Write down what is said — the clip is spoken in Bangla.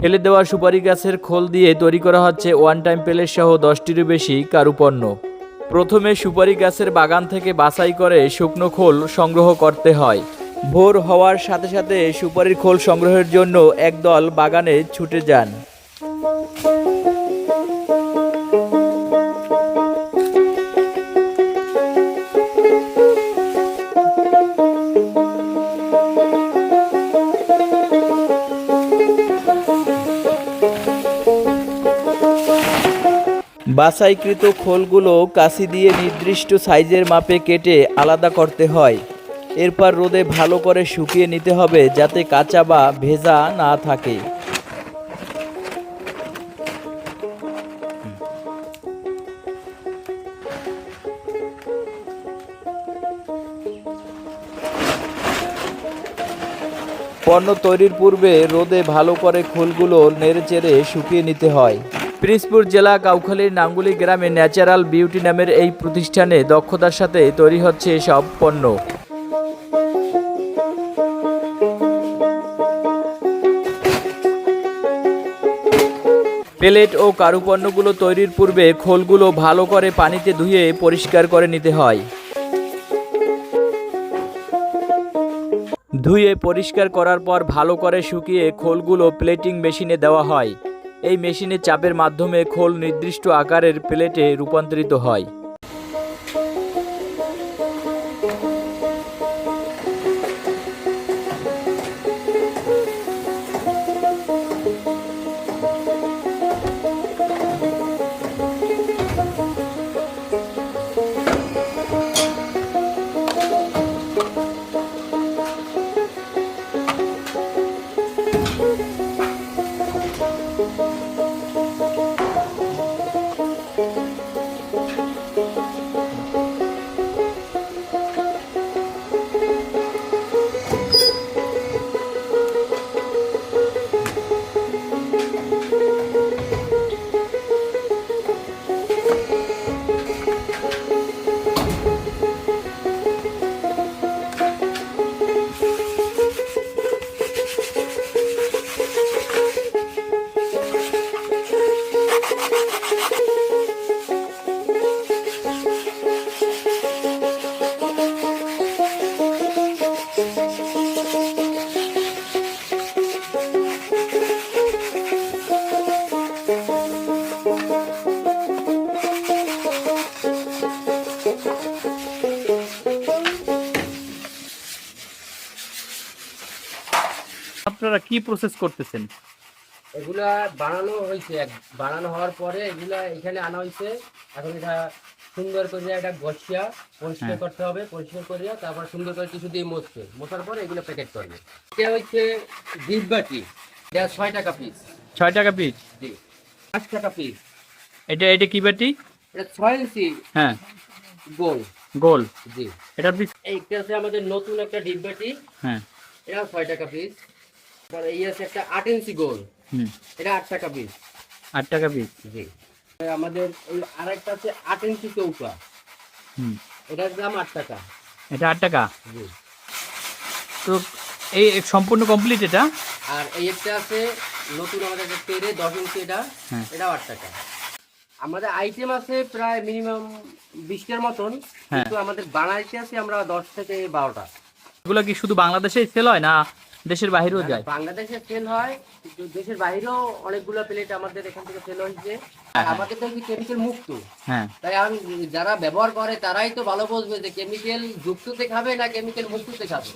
ফেলে দেওয়া সুপারি গাছের খোল দিয়ে তৈরি করা হচ্ছে ওয়ান টাইম প্লেট সহ 10টিরও বেশি কারুপণ্য। প্রথমে সুপারি গাছের বাগান থেকে বাছাই করে শুকনো খোল সংগ্রহ করতে হয়। ভোর হওয়ার সাথে সাথে সুপারির খোল সংগ্রহের জন্য একদল বাগানে ছুটে যান। বাছাইকৃত খোলগুলো কাঁচি দিয়ে নির্দিষ্ট সাইজের মাপে কেটে আলাদা করতে হয়। এরপর রোদে ভালো করে শুকিয়ে নিতে হবে যাতে কাঁচা বা ভেজা না থাকে। পণ্য তৈরির পূর্বে রোদে ভালো করে খোলগুলো নেড়েচেড়ে শুকিয়ে নিতে হয়। পিরোজপুর জেলা কাউখালীর নাঙ্গুলি গ্রামে ন্যাচারাল বিউটি নামের এই প্রতিষ্ঠানে দক্ষতার সাথে তৈরি হচ্ছে এসব পণ্য। প্লেট ও কারুপণ্যগুলো তৈরির পূর্বে খোলগুলো ভালো করে পানিতে ধুয়ে পরিষ্কার করে নিতে হয়। ধুয়ে পরিষ্কার করার পর ভালো করে শুকিয়ে খোলগুলো প্লেটিং মেশিনে দেওয়া হয়। এই মেশিনে চাপের মাধ্যমে খোল নির্দিষ্ট আকারের প্লেটে রূপান্তরিত হয়। আপনারা কি প্রসেস করতেছেন? এগুলা বানানো হয়েছে, বানানো হওয়ার পরে এগুলা এখানে আনা হয়েছে। এখন এটা সুন্দর করে এটা গছিয়া পরিষ্কার করতে হবে। পরিষ্কার করিয়া তারপর সুন্দর করে কিছু দিয়ে মোছার পরে এগুলো প্যাকেট করবে। এটা হচ্ছে ডিপ বাটি, এটা 6 টাকা পিস। 6 টাকা পিস? জি। 5 টাকা পিস। এটা কি বাটি? এটা 6 ইঞ্চি। হ্যাঁ, গোল গোল। জি। এটা পিস? এইটা আছে আমাদের নতুন একটা ডিপ বাটি। হ্যাঁ, এটা 6 টাকা পিস। পরে এই আছে একটা 8 ইঞ্চি গোল। এটা 8 টাকা পিস। 8 টাকা পিস? জি। আমাদের এই আরেকটা আছে 8 ইঞ্চি চৌকা। এটার দাম 8 টাকা। এটা 8 টাকা? জি। তো এই সম্পূর্ণ কমপ্লিট এটা? আর এই একটা আছে নতুন আমাদের একটা পেরে 10 ইঞ্চি, এটাও 8 টাকা। আমাদের আইটেম আছে প্রায় মিনিমাম 20টার মতন, কিন্তু আমাদের বানাইতে আছে আমরা 10 থেকে 12টা। এগুলো কি শুধু বাংলাদেশেই সেল হয় না দেশের বাইরেও যায়? বাংলাদেশে সেল হয়, কিন্তু দেশের বাইরেও অনেকগুলো প্লেট আমাদের এখান থেকে সেল হয়েছে। আর আমাদের তো কেমিক্যাল মুক্ত, তাই আমি যারা ব্যবহার করে তারাই তো ভালো বুঝবে যে কেমিক্যাল যুক্ততে খাবে না কেমিক্যাল মুক্ততে খাবে।